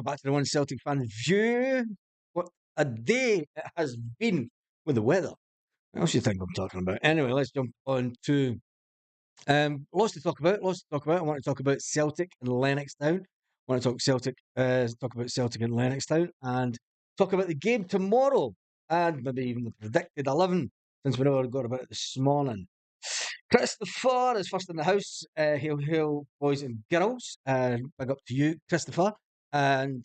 back to the One Celtic Fan View. What a day it has been with the weather. What else do you think I'm talking about? Anyway, let's jump on to lots to talk about. I want to talk about Celtic and Lennoxtown. I want to talk about Celtic and Lennoxtown, and talk about the game tomorrow, and maybe even the predicted 11, since we never got about it this morning. Christopher is first in the house. Hail, boys and girls. Big up to you, Christopher. And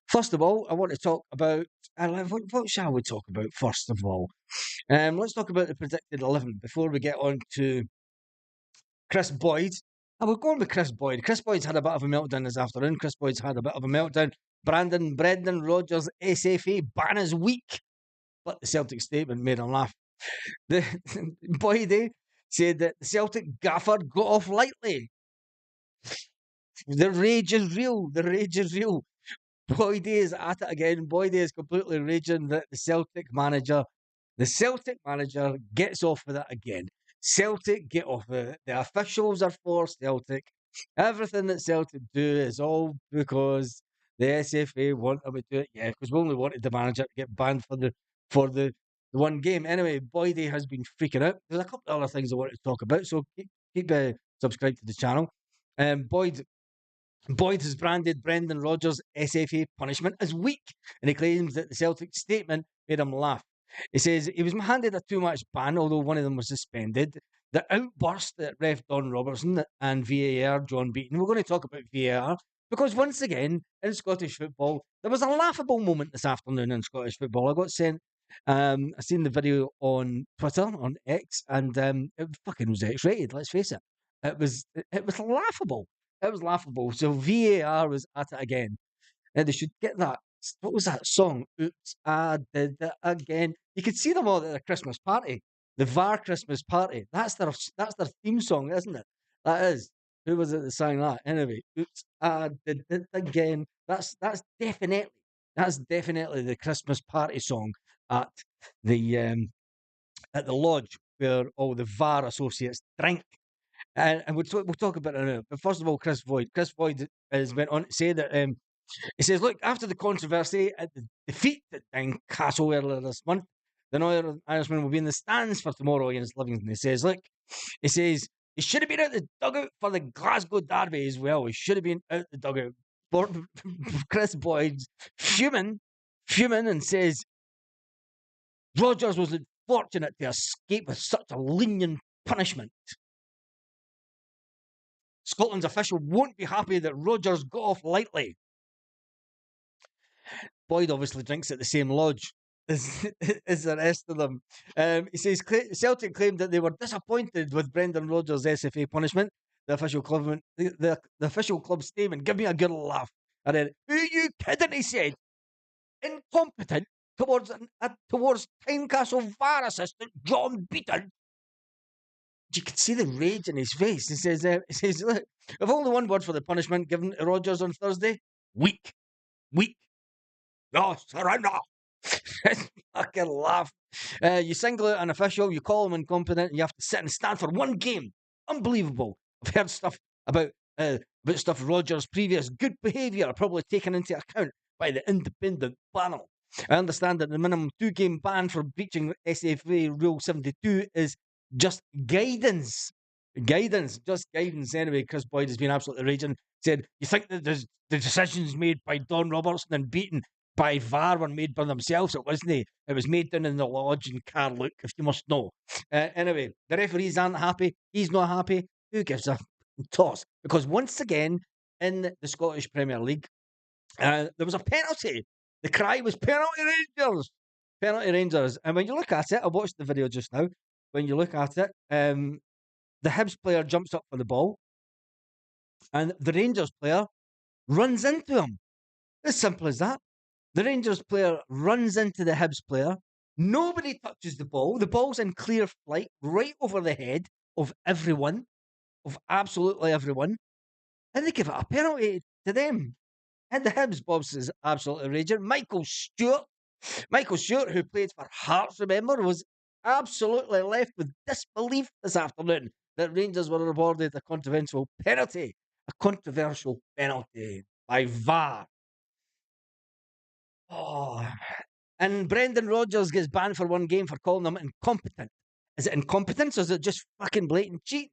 first of all, I want to talk about. What shall we talk about first of all? Let's talk about the predicted 11 before we get on to Chris Boyd. I will go on with Chris Boyd. Chris Boyd's had a bit of a meltdown this afternoon. Chris Boyd's had a bit of a meltdown. Brendan Rodgers, SFA ban is weak. But the Celtic statement made him laugh. The Boydie said that the Celtic gaffer got off lightly. The rage is real. The rage is real. Boydie is at it again. Boydie is completely raging that the Celtic manager gets off with it again. Celtic get off with it. The officials are for Celtic. Everything that Celtic do is all because the SFA want them to do it. Yeah, because we only wanted the manager to get banned for the one game. Anyway, Boydie has been freaking out. There's a couple of other things I want to talk about, so keep subscribed to the channel. Boyd has branded Brendan Rodgers' SFA punishment as weak, and he claims that the Celtic statement made him laugh. He says he was handed a 2-match ban, although one of them was suspended. The outburst at ref Don Robertson and VAR John Beaton. We're going to talk about VAR because once again in Scottish football, there was a laughable moment this afternoon in Scottish football. I got sent. I seen the video on Twitter, on X, and it fucking was X-rated. Let's face it. It was laughable. It was laughable. So VAR was at it again. And they should get that. What was that song? Oops, I did it again. You could see them all at the Christmas party. The VAR Christmas party. That's their theme song, isn't it? That is. Who was it that sang that? Anyway, oops, I did it again. That's definitely the Christmas party song at the lodge where all the VAR associates drink. And we'll talk about it now. But first of all, Chris Boyd. Chris Boyd has went on to say that he says, look, after the controversy at the defeat at Castle earlier this month, the Northern Irishman will be in the stands for tomorrow against Livingston. He says, he should have been out the dugout for the Glasgow Derby as well. He should have been out the dugout. Chris Boyd's fuming and says, Rodgers was unfortunate to escape with such a lenient punishment. Scotland's official won't be happy that Rodgers got off lightly. Boyd obviously drinks at the same lodge as the rest of them. He says Celtic claimed that they were disappointed with Brendan Rodgers' SFA punishment. The official club statement, give me a good laugh. And then, who are you kidding? He said, incompetent towards Tynecastle VAR assistant John Beaton. You could see the rage in his face. He says, look, if only one word for the punishment given to Rodgers on Thursday, weak. No, surrender. Fucking laugh. You single out an official, you call him incompetent, and you have to sit and stand for one game. Unbelievable. I've heard stuff about stuff Rodgers' previous good behaviour probably taken into account by the independent panel. I understand that the minimum 2-game ban for breaching SFA Rule 72 is just guidance. Just guidance. Anyway, Chris Boyd has been absolutely raging. Said, you think that the decisions made by Don Robertson and Beaton by VAR were made by themselves? It wasn't. It was made down in the lodge in Carluke, if you must know. Anyway, the referees aren't happy. He's not happy. Who gives a toss? Because once again, in the Scottish Premier League, there was a penalty. The cry was penalty Rangers. Penalty Rangers. And when you look at it, I watched the video just now. When you look at it, the Hibs player jumps up for the ball and the Rangers player runs into him. As simple as that. The Rangers player runs into the Hibs player. Nobody touches the ball. The ball's in clear flight right over the head of everyone, of absolutely everyone. And they give it a penalty to them. And the Hibs boss is absolutely raging. Michael Stewart, who played for Hearts, remember, was absolutely left with disbelief this afternoon that Rangers were awarded a controversial penalty by VAR. Oh, and Brendan Rodgers gets banned for one game for calling them incompetent. Is it incompetence or is it just fucking blatant cheating?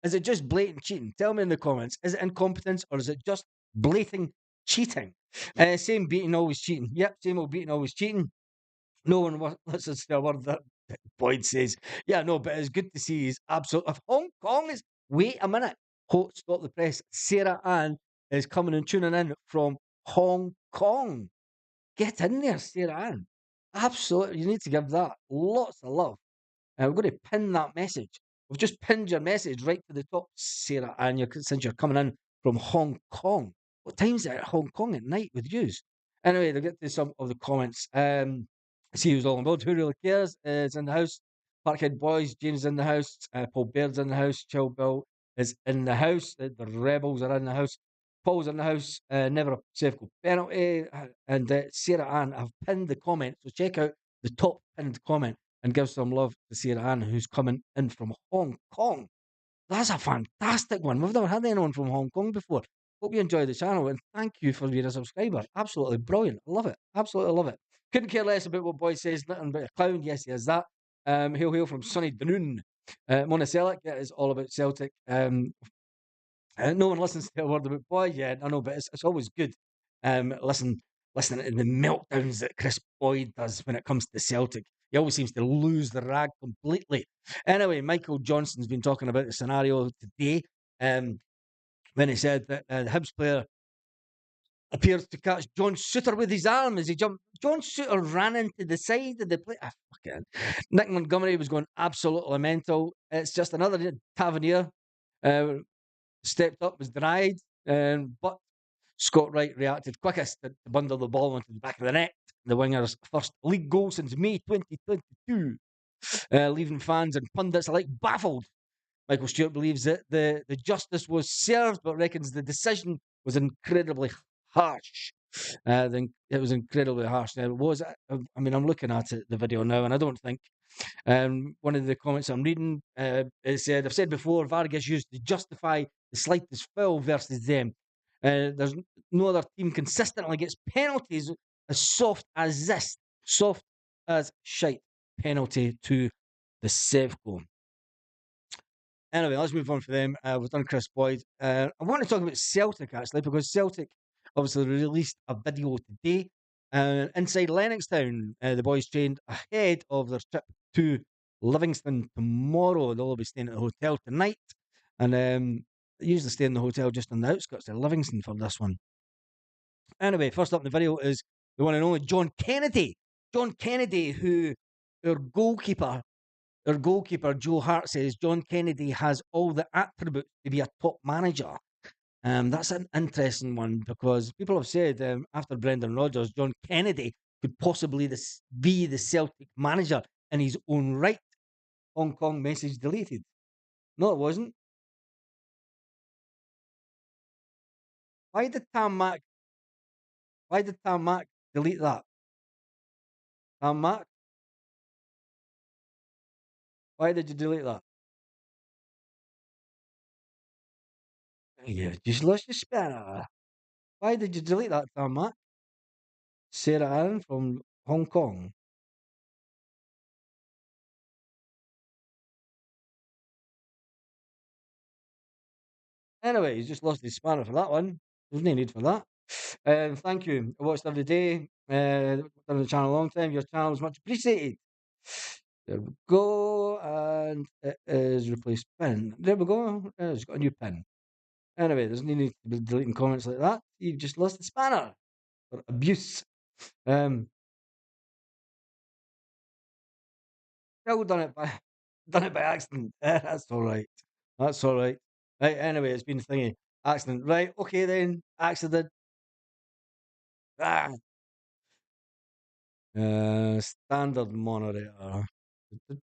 Is it just blatant cheating? Tell me in the comments. Is it incompetence or is it just blatant cheating? Same beating, always cheating. Yep, same old beating, always cheating. No one listens to a word that Boyd says. Yeah, no, but it's good to see he's absolute. If Hong Kong is. Wait a minute. Stop the press. Sarah Ann is coming and tuning in from Hong Kong. Get in there, Sarah Ann. Absolutely. You need to give that lots of love. We're going to pin that message. We've just pinned your message right to the top, Sarah Ann, since you're coming in from Hong Kong. What time's it at Hong Kong at night with yous? Anyway, they'll get to some of the comments. See who's all on board. Who really cares? Is in the house. Parkhead Boys, James is in the house. Paul Baird's in the house. Chill Bill is in the house. The Rebels are in the house. Paul's in the house. Never a safe goal penalty. And Sarah Ann, I've pinned the comment. So check out the top pinned comment and give some love to Sarah Ann, who's coming in from Hong Kong. That's a fantastic one. We've never had anyone from Hong Kong before. Hope you enjoy the channel and thank you for being a subscriber. Absolutely brilliant. I love it. Absolutely love it. Couldn't care less about what Boy says. Nothing but a clown. Yes, he is that. Hail from sunny Dunoon. Monticello, yeah, it's all about Celtic. No one listens to a word about Boy yet. I know, but it's always good. Listening to the meltdowns that Kris Boyd does when it comes to Celtic. He always seems to lose the rag completely. Anyway, Michael Johnston's been talking about the scenario today when he said that the Hibs player appears to catch John Souttar with his arm as he jumped. John Souttar ran into the side of the play. Nick Montgomery was going absolutely mental. It's just another Tavernier stepped up, was denied, but Scott Wright reacted quickest to bundle the ball into the back of the net. The winger's first league goal since May 2022, leaving fans and pundits alike baffled. Michael Stewart believes that the justice was served, but reckons the decision was incredibly harsh. It was incredibly harsh. Now, I'm looking at the video now, and I don't think one of the comments I'm reading it said, I've said before, VAR gets used to justify the slightest foul versus them. There's no other team consistently gets penalties as soft as this. Soft as shite. Penalty to the Sevco. Anyway, let's move on for them. We've done Kris Boyd. I want to talk about Celtic, actually, because Celtic obviously released a video today. Inside Lennoxtown, the boys trained ahead of their trip to Livingston tomorrow. They'll all be staying at the hotel tonight. And they usually stay in the hotel just on the outskirts of Livingston for this one. Anyway, first up in the video is the one and only John Kennedy. John Kennedy, who our goalkeeper Joe Hart says John Kennedy has all the attributes to be a top manager. That's an interesting one because people have said after Brendan Rodgers, John Kennedy could possibly be the Celtic manager in his own right. Hong Kong message deleted. No, it wasn't. Why did Tam Mac delete that? Tam Mac, why did you delete that? Yeah, just lost your spirit. Why did you delete that, Tam Mac? Sarah Ann from Hong Kong. Anyway, he's just lost his spanner for that one. There's no need for that. Thank you. I watched every day. Done the channel a long time. Your channel is much appreciated. There we go. And it is replaced pin. There we go. It's got a new pin. Anyway, there's no need to be deleting comments like that. You've just lost the spanner for abuse. Still done it by accident. That's all right. That's all right. Right. Anyway, it's been a thingy. Accident. Right. Okay then. Accident. Ah. Standard monitor.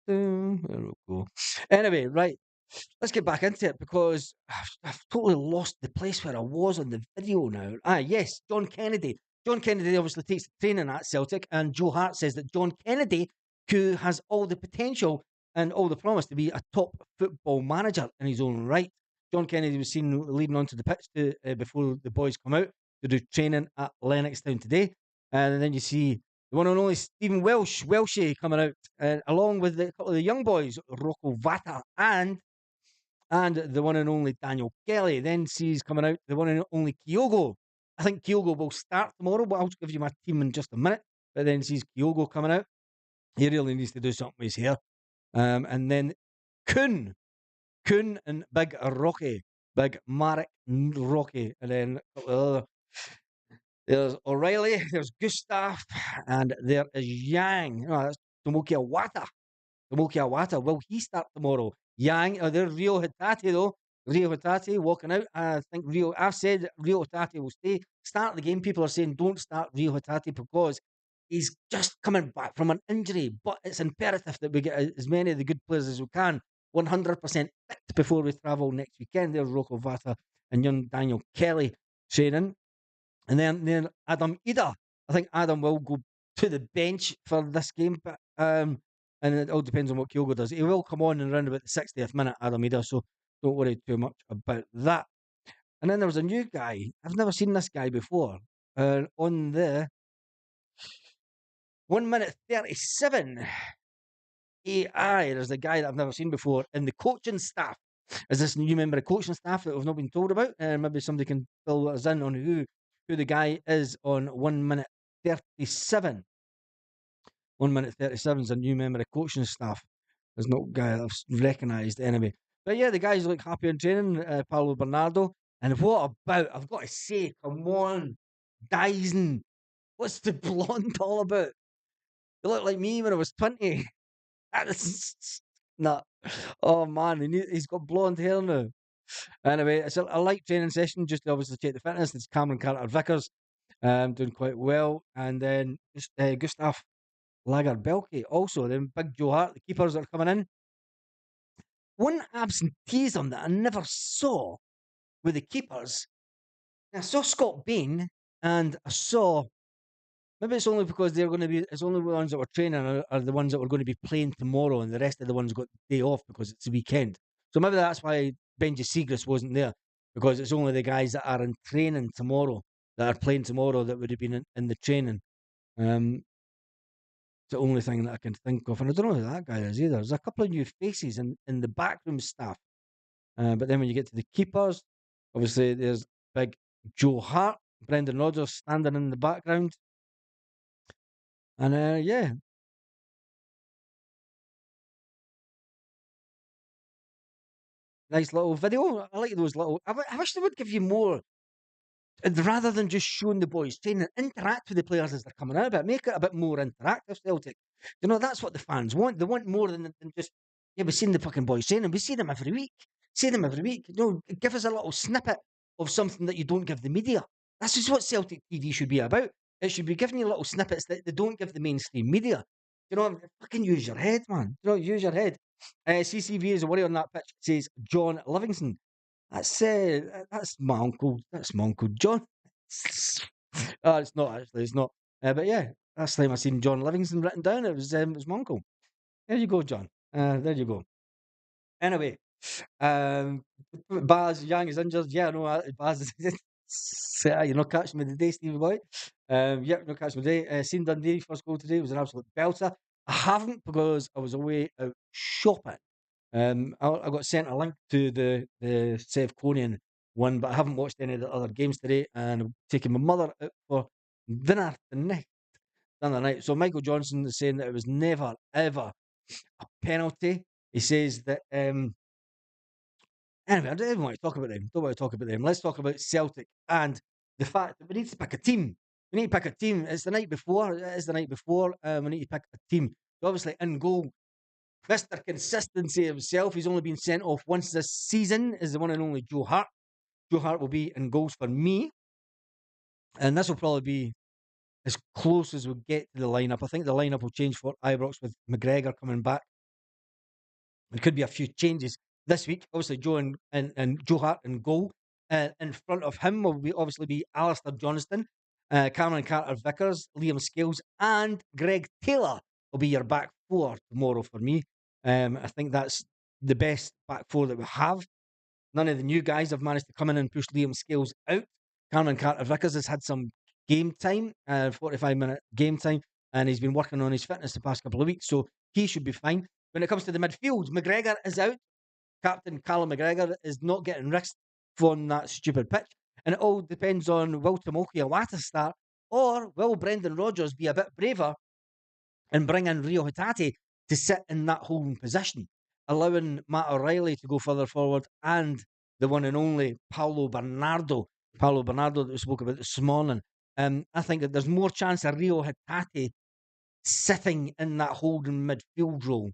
There we go. Anyway, right. Let's get back into it because I've totally lost the place where I was on the video now. Yes, John Kennedy. John Kennedy obviously takes the training at Celtic, and Joe Hart says that John Kennedy, who has all the potential and all the promise to be a top football manager in his own right. John Kennedy was seen leading onto the pitch before the boys come out to do training at Lennoxtown today. And then you see the one and only Stephen Welshie coming out, along with a couple of the young boys, Rocco Vata and the one and only Daniel Kelly. Then sees coming out the one and only Kyogo. I think Kyogo will start tomorrow, but I'll give you my team in just a minute. But then sees Kyogo coming out. He really needs to do something with his hair. And then Kun and Big Rocky, Big Marek Rocky. And then there's O'Reilly, there's Gustav, and there is Yang. Oh, that's Tomoki Awata. Tomoki Awata, will he start tomorrow? Yang, there's Rio Hitati though. Rio Hitati walking out. I think I've said Rio Hitati will stay. Start the game. People are saying don't start Rio Hitati because he's just coming back from an injury. But it's imperative that we get as many of the good players as we can 100% fit before we travel next weekend. There's Rocco Vata and young Daniel Kelly training. And then Adam Ida. I think Adam will go to the bench for this game, but and it all depends on what Kyogo does. He will come on in around about the 60th minute, Adam Ida, so don't worry too much about that. And then there was a new guy. I've never seen this guy before. On the 1 minute 37 AI, there's a guy that I've never seen before in the coaching staff. Is this new member of coaching staff that we've not been told about? Maybe somebody can fill us in on who the guy is on 1 minute 37. 1 minute 37 is a new member of coaching staff. There's no guy I've recognised anyway. But yeah, the guys look happy in training, Paolo Bernardo. And what about, I've got to say, come on, Dyson. What's the blonde all about? You look like me when I was 20. Nah. Oh man, he's got blonde hair now. Anyway, it's a light training session just to obviously check the fitness. It's Cameron Carter Vickers doing quite well. And then Gustav Lager-Belke also. Then Big Joe Hart, the keepers that are coming in. One absenteeism that I never saw with the keepers. I saw Scott Bain and I saw, maybe it's only because they're going to be, it's only the ones that were training are the ones that were going to be playing tomorrow and the rest of the ones got the day off because it's the weekend. So maybe that's why Benji Siegrist wasn't there, because it's only the guys that are in training tomorrow, that are playing tomorrow, that would have been in the training. It's the only thing that I can think of. And I don't know who that guy is either. There's a couple of new faces in the backroom staff. But then when you get to the keepers, obviously there's big Joe Hart, Brendan Rodgers standing in the background. And yeah. Nice little video. I like those little. I wish they would give you more. And rather than just showing the boys training, interact with the players as they're coming out, but make it a bit more interactive, Celtic. You know, that's what the fans want. They want more than just, yeah, we've seen the fucking boys training. We see them every week. See them every week. You know, give us a little snippet of something that you don't give the media. That's just what Celtic TV should be about. It should be giving you little snippets that they don't give the mainstream media. You know, fucking use your head, man. You know, use your head. CCV is a worry on that pitch. It says John Livingston. That's my uncle. That's my uncle John. It's not actually. It's not. But yeah, last time I seen John Livingston written down, it was my uncle. There you go, John. There you go. Anyway, Baz Yang is injured. Yeah, no, Baz is. You're not catching me today, Stevie boy. Yep, not catching me today. Seen Dundee first goal today was an absolute belter. I haven't because I was away out shopping. I got sent a link to the Seth Conian one, but I haven't watched any of the other games today, and I'm taking my mother out for dinner the night. So Michael Johnson is saying that it was never ever a penalty. He says that anyway, I don't even want to talk about them. Don't want to talk about them. Let's talk about Celtic and the fact that we need to pick a team. We need to pick a team. It's the night before. It is the night before. We need to pick a team. Obviously, in goal, Mr. Consistency himself. He's only been sent off once this season. Is the one and only Joe Hart. Joe Hart will be in goals for me, and this will probably be as close as we get to the lineup. I think the lineup will change for Ibrox with McGregor coming back. There could be a few changes this week. Obviously, Joe and Joe Hart in goal. In front of him will obviously be Alistair Johnston, Cameron Carter Vickers, Liam Scales, and Greg Taylor will be your back four tomorrow for me. I think that's the best back four that we have. None of the new guys have managed to come in and push Liam Scales out. Cameron Carter Vickers has had some game time, 45-minute game time, and he's been working on his fitness the past couple of weeks, so he should be fine. When it comes to the midfield, McGregor is out. Captain Callum McGregor is not getting risked on that stupid pitch. And it all depends on will Tomoki Iwata start, or will Brendan Rodgers be a bit braver and bring in Rio Hatate to sit in that holding position, allowing Matt O'Reilly to go further forward and the one and only Paulo Bernardo that we spoke about this morning. I think that there's more chance of Rio Hatate sitting in that holding midfield role.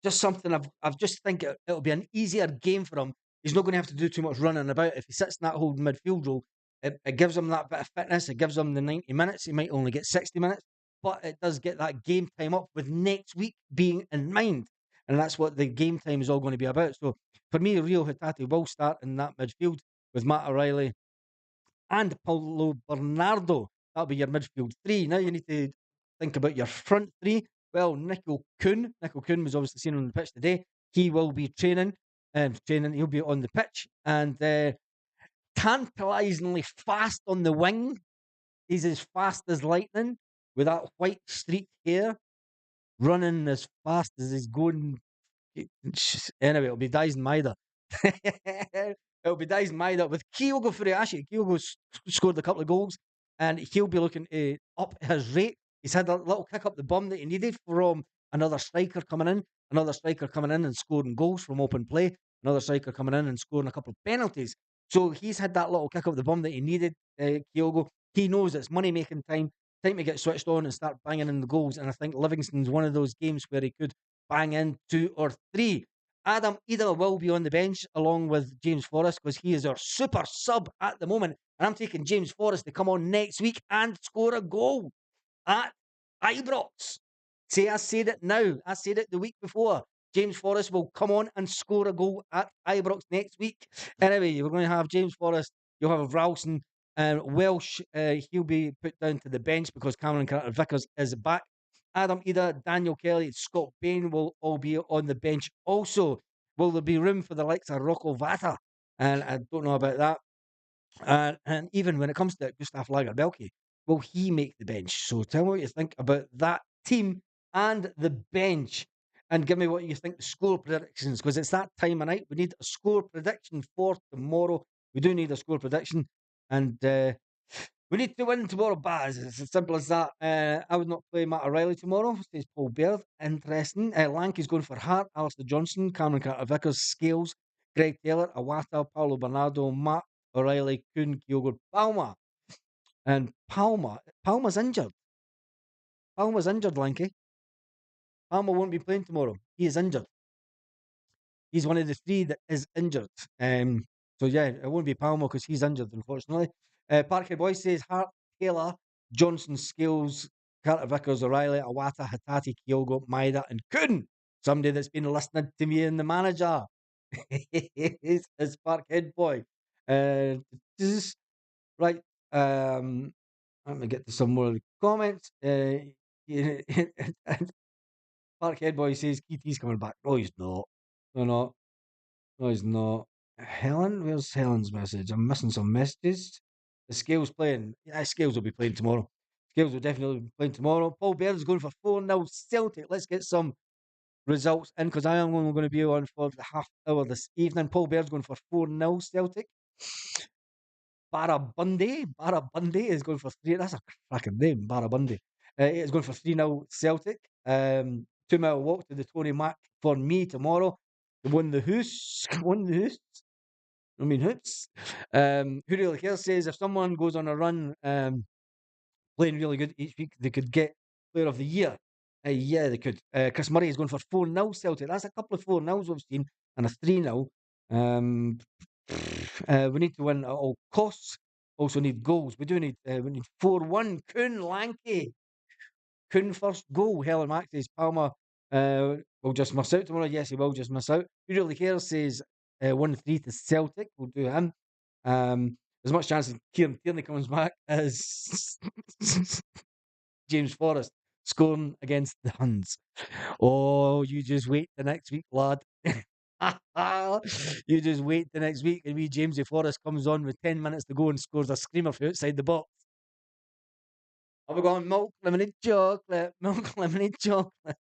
Just something I've just think it'll be an easier game for him. He's not going to have to do too much running about if he sits in that holding midfield role. It gives him that bit of fitness. It gives him the 90 minutes. He might only get 60 minutes, but it does get that game time up with next week being in mind. And that's what the game time is all going to be about. So for me, Rio Hatate will start in that midfield with Matt O'Reilly and Paulo Bernardo. That'll be your midfield three. Now you need to think about your front three. Well, Nico Kuhn was obviously seen on the pitch today. He will be training. He'll be on the pitch. And tantalisingly fast on the wing. He's as fast as lightning with that white streaked hair, running as fast as he's going. Anyway, it'll be Daisen Maida. It'll be Daisen Maida with Kyogo Furuhashi. Kyogo scored a couple of goals, and he'll be looking to up his rate. He's had a little kick up the bum that he needed from another striker coming in and scoring goals from open play, another striker coming in and scoring a couple of penalties. So he's had that little kick up the bum that he needed, Kyogo. He knows it's money-making time to get switched on and start banging in the goals, and I think Livingston's one of those games where he could bang in 2 or 3. Adam Ida will be on the bench along with James Forrest because he is our super sub at the moment. And I'm taking James Forrest to come on next week and score a goal at Ibrox. See, I said it now. I said it the week before. James Forrest will come on and score a goal at Ibrox next week. Anyway, we're going to have James Forrest. You'll have Ralston and Welsh. He'll be put down to the bench because Cameron Carter-Vickers is back. Adam Ida, Daniel Kelly, Scott Bain will all be on the bench. Also, will there be room for the likes of Rocco Vata? And I don't know about that. And even when it comes to Gustav Lagerbielke, will he make the bench? So tell me what you think about that team and the bench. And give me what you think the score predictions, because it's that time of night. We need a score prediction for tomorrow. We do need a score prediction. And we need to win tomorrow, Baz. It's as simple as that. I would not play Matt O'Reilly tomorrow, says Paul Baird. Interesting. Lanky's going for Hart, Alistair Johnson, Cameron Carter-Vickers, Scales, Greg Taylor, Awata, Paulo Bernardo, Matt O'Reilly, Kuhn, Kyogo, Palma. And Palma's injured. Palma's injured, Lanky. Palma won't be playing tomorrow. He is injured. He's one of the three that is injured. So yeah, it won't be Palma because he's injured, unfortunately. Parkhead Boy says Hart, Taylor, Johnson, Scales, Carter Vickers, O'Reilly, Awata, Hatati, Kyogo, Maida, and Kuhn. Somebody that's been listening to me in the manager. It's Parkhead Boy. Right. Let me get to some more comments. Parkhead Boy says Keith's coming back. No, he's not. No, no. No, he's not. Helen? Where's Helen's message? I'm missing some messages. The Scales playing. Yeah, Scales will be playing tomorrow. Scales will definitely be playing tomorrow. Paul Baird is going for 4-0 Celtic. Let's get some results in because I am only going to be on for the half hour this evening. Paul Baird's going for 4-0 Celtic. Barabundy is going for 3. That's a cracking name, Barabundy. He's going for 3-0 Celtic. 2-mile walk to the Tony Mac for me tomorrow. Won the Hoos. I mean, hoops. Who really cares says if someone goes on a run playing really good each week, they could get Player of the Year. Yeah, they could. Chris Murray is going for 4-0 Celtic. That's a couple of 4-0s we've seen and a 3-0. We need to win at all costs. Also need goals. We need 4-1. Kuhn Lanky. Kuhn first goal. Helen Mack says Palmer will just miss out tomorrow. Yes, he will just miss out. Who really cares says 1-3 to Celtic. We'll do him. There's much chance that Kieran Tierney comes back as James Forrest scoring against the Huns. Oh, you just wait the next week, lad. You just wait the next week and Jamesy Forrest comes on with 10 minutes to go and scores a screamer from outside the box. Are we going milk, lemonade, chocolate? Milk, lemonade, chocolate.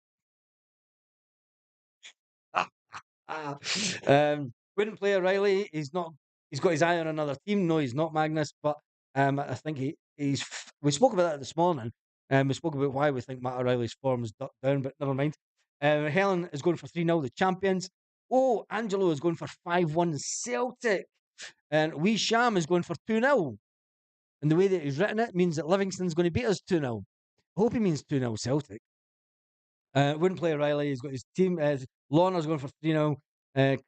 Wouldn't play O'Reilly. He's not. He's got his eye on another team. No, he's not Magnus. But I think he's. We spoke about that this morning. We spoke about why we think Matt O'Reilly's form is ducked down, but never mind. Helen is going for 3-0, the champions. Oh, Angelo is going for 5-1 Celtic. And Wee Sham is going for 2-0. And the way that he's written it means that Livingston's going to beat us 2-0. I hope he means 2-0 Celtic. Wouldn't play Riley. He's got his team. Lorna's going for 3-0.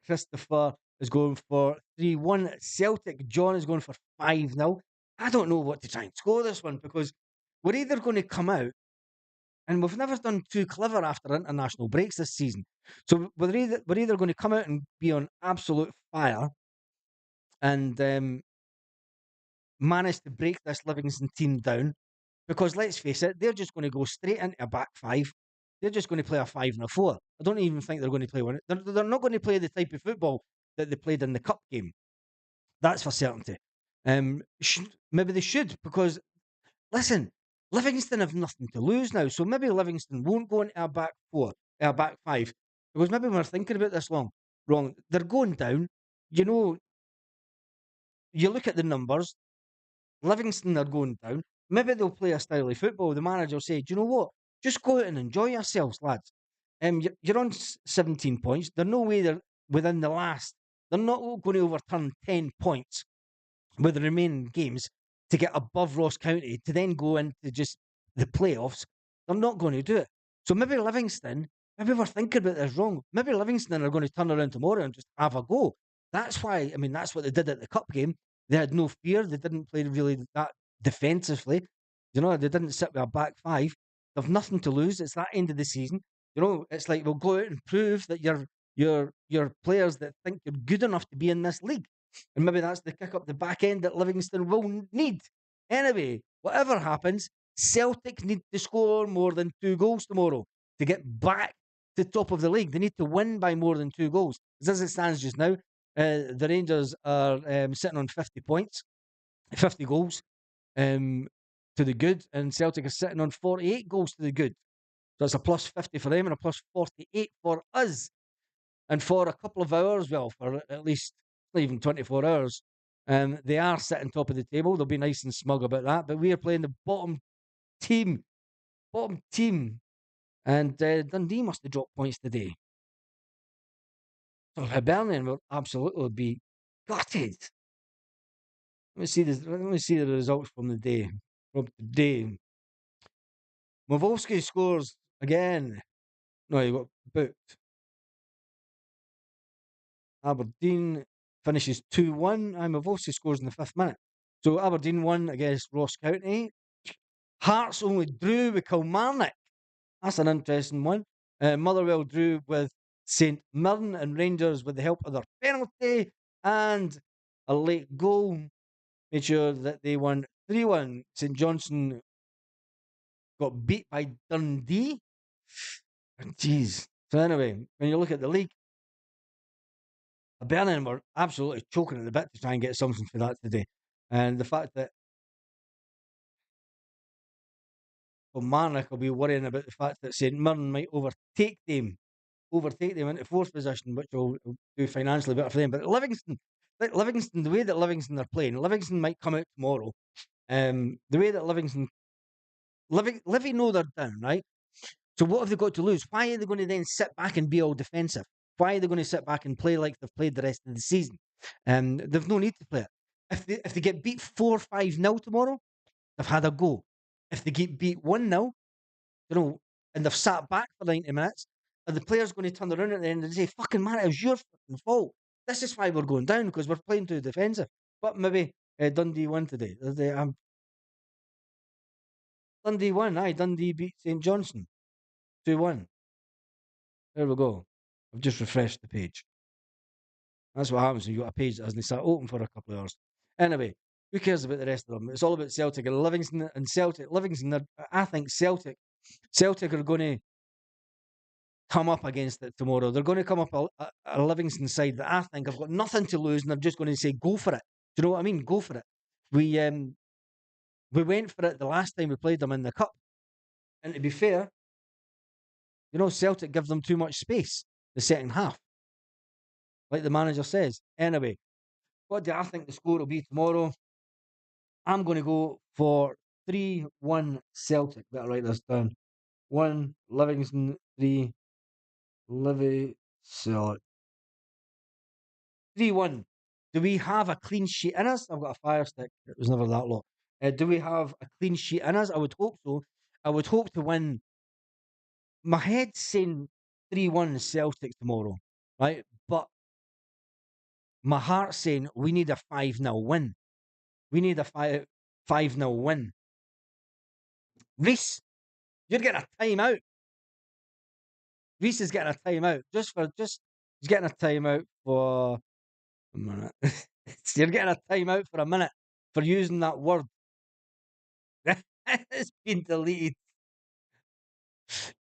Christopher is going for 3-1. Celtic. John is going for 5-0. I don't know what to try and score this one because we're either going to come out, and we've never done too clever after international breaks this season. So we're either going to come out and be on absolute fire and manage to break this Livingston team down. Because let's face it, they're just going to go straight into a back five. They're just going to play a 5 and a 4. I don't even think they're going to play one. They're not going to play the type of football that they played in the cup game. That's for certainty. Maybe they should, because listen, Livingston have nothing to lose now. So maybe Livingston won't go into a back four, a back five, because maybe we're thinking about this wrong. They're going down. You know, you look at the numbers. Livingston are going down. Maybe they'll play a style of football. The manager will say, do you know what? Just go out and enjoy yourselves, lads. You're on 17 points. There's no way they're within the last. They're not going to overturn 10 points with the remaining games to get above Ross County to then go into just the playoffs. They're not going to do it. So maybe Livingston, maybe we're thinking about this wrong. Maybe Livingston are going to turn around tomorrow and just have a go. That's why, that's what they did at the cup game. They had no fear. They didn't play really that defensively. They didn't sit with a back five. They've nothing to lose. It's that end of the season. It's like we'll go out and prove that you're players that think you're good enough to be in this league. And maybe that's the kick up the back end that Livingston will need. Anyway, whatever happens, Celtic need to score more than 2 goals tomorrow to get back to the top of the league. They need to win by more than 2 goals. As it stands just now, the Rangers are sitting on 50 points, 50 goals to the good, and Celtic are sitting on 48 goals to the good. So it's a plus 50 for them and a plus 48 for us. And for a couple of hours, well, for at least not even 24 hours, they are sitting top of the table. They'll be nice and smug about that. But we are playing the bottom team. And Dundee must have dropped points today. So Hibernian will absolutely be gutted. Let me see the results from the day. From today. Mavovsky scores again. No, he got booked. Aberdeen finishes 2-1. Mavovsky scores in the 5th minute. So Aberdeen won against Ross County. Hearts only drew with Kilmarnock. That's an interesting one. Motherwell drew with St Mirren, and Rangers, with the help of their penalty and a late goal, made sure that they won 3-1. St Johnstone got beat by Dundee. Jeez. So anyway, when you look at the league, Hibernian were absolutely choking at the bit to try and get something for that today. And the fact that Kilmarnock will be worrying about the fact that St Mirren might overtake them into 4th position, which will do financially better for them. But Livingston, the way that Livingston are playing, Livingston might come out tomorrow. The way that Livy know they're down, right? So what have they got to lose? Why are they going to then sit back and be all defensive? Why are they going to sit back and play like they've played the rest of the season? They've no need to play it. If they get beat 4-5-0 tomorrow, they've had a go. If they get beat 1-0, and they've sat back for 90 minutes, are the players going to turn around at the end and say, fucking man, it was your fucking fault. This is why we're going down, because we're playing too defensive. But maybe Dundee won today. Dundee won, aye. Dundee beat St Johnstone 2-1. There we go. I've just refreshed the page. That's what happens when you got a page that hasn't sat open for a couple of hours. Anyway, who cares about the rest of them? It's all about Celtic and Livingston and Celtic. Livingston, I think Celtic are going to come up against it tomorrow. They're going to come up a Livingston side that I think have got nothing to lose, and they're just going to say, go for it. Do you know what I mean? Go for it. We went for it the last time we played them in the cup, and to be fair, Celtic give them too much space the second half, like the manager says. Anyway, what do I think the score will be tomorrow? I'm going to go for 3-1 Celtic. Better write this down. 1 Livingston, 3 Livy Celtic. 3-1. Do we have a clean sheet in us? I've got a fire stick. It was never that long. Do we have a clean sheet in us? I would hope so. I would hope to win. My head's saying 3-1 Celtic tomorrow, right? But my heart's saying we need a 5-0 win. We need a 5-0 win. Reese, you're getting a timeout. Reese is getting a timeout. He's getting a timeout for a minute. You're getting a timeout for a minute for using that word. It's been deleted.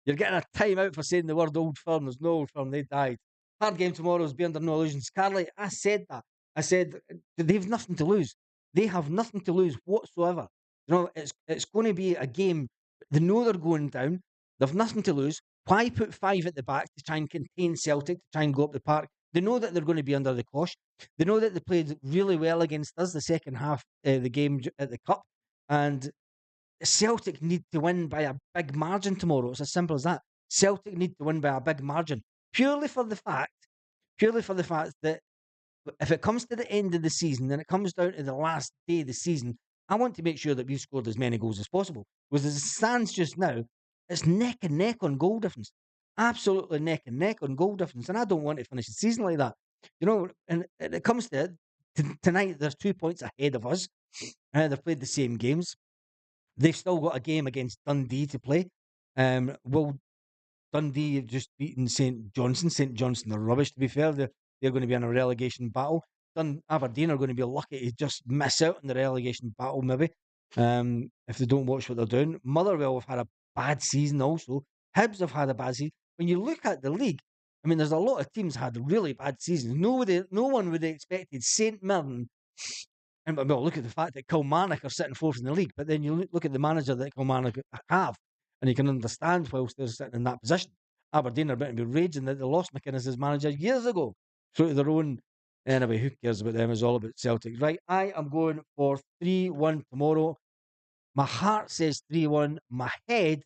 You're getting a timeout for saying the word Old Firm. There's no Old Firm. They died. Hard game tomorrow is be under no illusions. Carly, I said that. I said they've nothing to lose. They have nothing to lose whatsoever. It's going to be a game. They know they're going down. They've nothing to lose. Why put 5 at the back to try and contain Celtic, to try and go up the park? They know that they're going to be under the cosh. They know that they played really well against us the second half of the game at the Cup. And Celtic need to win by a big margin tomorrow. It's as simple as that. Celtic need to win by a big margin. Purely for the fact that if it comes to the end of the season and it comes down to the last day of the season, I want to make sure that we've scored as many goals as possible. Because as it stands just now, it's neck and neck on goal difference. Absolutely neck and neck on goal difference. And I don't want to finish the season like that. And it comes to it, tonight, there's 2 points ahead of us. They've played the same games. They've still got a game against Dundee to play. Will Dundee have just beaten St Johnstone? St Johnstone are rubbish, to be fair. They're going to be in a relegation battle. Aberdeen are going to be lucky to just miss out on the relegation battle, maybe, if they don't watch what they're doing. Motherwell have had a bad season also. Hibs have had a bad season. When you look at the league, I mean, there's a lot of teams had really bad seasons. No one would have expected St Mirren. And well, look at the fact that Kilmarnock are sitting fourth in the league, but then you look at the manager that Kilmarnock have, and you can understand whilst they're sitting in that position. Aberdeen are about to be raging that they lost McInnes as manager years ago through their own. Anyway, who cares about them? It's all about Celtic. Right, I am going for 3-1 tomorrow. My heart says 3-1. My head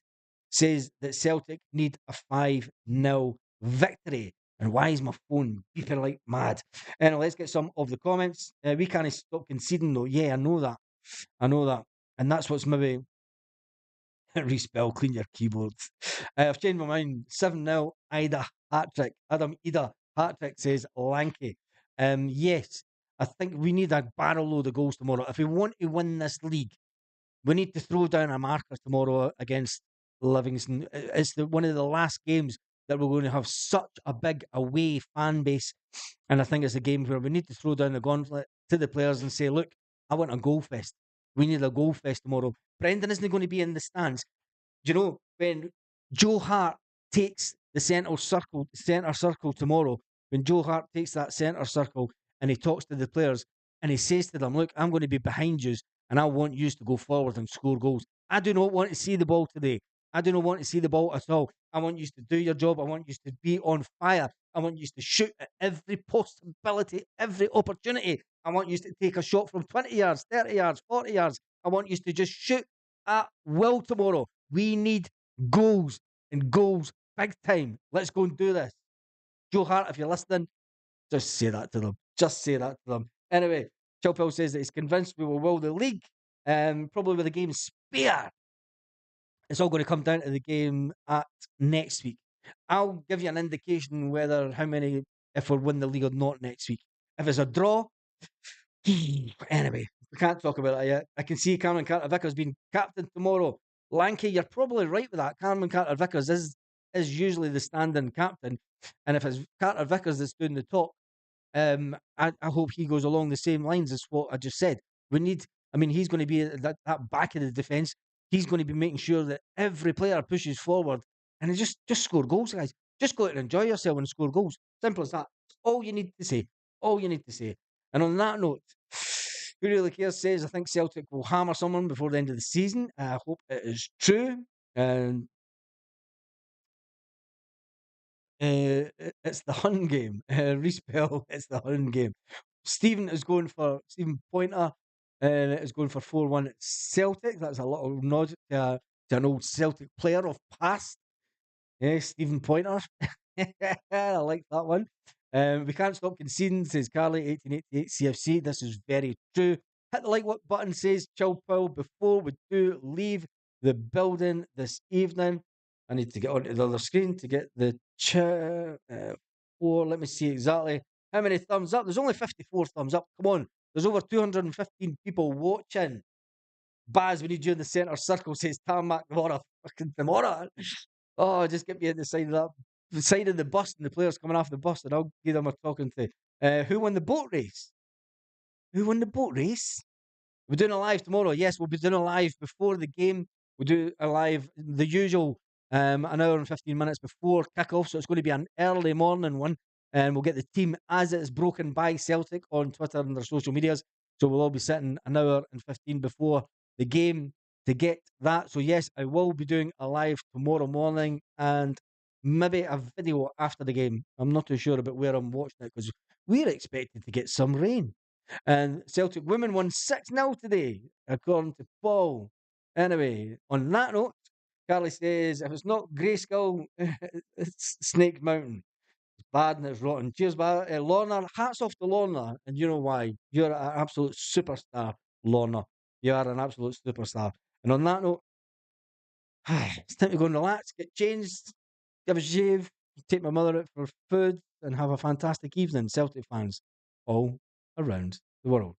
says that Celtic need a 5-0 victory. And why is my phone beeping like mad? Anyway, let's get some of the comments. We can't stop conceding though. Yeah, I know that. And that's what's maybe respell, clean your keyboards. I've changed my mind. 7-0, Ida hat-trick. Adam Ida hat-trick says Lanky. Yes, I think we need a barrel load of goals tomorrow. If we want to win this league, we need to throw down a marker tomorrow against Livingston. It's one of the last games that we're going to have such a big away fan base. And I think it's a game where we need to throw down the gauntlet to the players and say, look, I want a goal fest. We need a goal fest tomorrow. Brendan isn't going to be in the stands. Do you know, when Joe Hart takes the centre circle tomorrow, when Joe Hart takes that centre circle and he talks to the players and he says to them, look, I'm going to be behind you and I want you to go forward and score goals. I do not want to see the ball today. I do not want to see the ball at all. I want you to do your job. I want you to be on fire. I want you to shoot at every possibility, every opportunity. I want you to take a shot from 20 yards, 30 yards, 40 yards. I want you to just shoot at will tomorrow. We need goals and goals big time. Let's go and do this. Joe Hart, if you're listening, just say that to them. Just say that to them. Anyway, Chilpel says that he's convinced we will win the league, probably with a game spare. It's all going to come down to the game at next week. I'll give you an indication whether how many, if we win the league or not next week. If it's a draw, anyway, we can't talk about that yet. I can see Cameron Carter-Vickers being captain tomorrow. Lanky, you're probably right with that. Cameron Carter-Vickers is usually the standing captain. And if it's Carter-Vickers that's doing the talk, I hope he goes along the same lines as what I just said. He's going to be at that back of the defence. He's going to be making sure that every player pushes forward and just score goals, guys. Just go out and enjoy yourself and score goals. Simple as that. All you need to say. All you need to say. And on that note, Who really cares says, I think Celtic will hammer someone before the end of the season. I hope it is true. And it's the Hun game. Reese Bell, it's the Hun game. Stephen Pointer is going for 4-1 at Celtic. That's a little nod to an old Celtic player of past. Stephen Pointer. I like that one. We can't stop conceding, says Carly, 1888 CFC. This is very true. Hit the like button, says Chill Pill. Before we do leave the building this evening, I need to get onto the other screen to get the chat. Let me see exactly how many thumbs up. There's only 54 thumbs up. Come on. There's over 215 people watching. Baz, we need you in the centre circle, says Tarmac Demora. Fucking Demora. Oh, just get me in the side of the side of the bus and the players coming off the bus, and I'll give them a talking to. Who won the boat race? Who won the boat race? We're doing a live tomorrow. Yes, we'll be doing a live before the game. We'll do a live, the usual, an hour and 15 minutes before kickoff. So it's going to be an early morning one. And we'll get the team as it is broken by Celtic on Twitter and their social medias. So we'll all be sitting an hour and 15 before the game to get that. So yes, I will be doing a live tomorrow morning and maybe a video after the game. I'm not too sure about where I'm watching it because we're expected to get some rain. And Celtic women won 6-0 today, according to Paul. Anyway, on that note, Carly says, if it's not Grayskull, it's Snake Mountain. It's bad and it's rotten. Cheers, Lorna. Hats off to Lorna. And you know why. You're an absolute superstar, Lorna. You are an absolute superstar. And on that note, it's time to go and relax, get changed, give a shave, take my mother out for food, and have a fantastic evening, Celtic fans all around the world.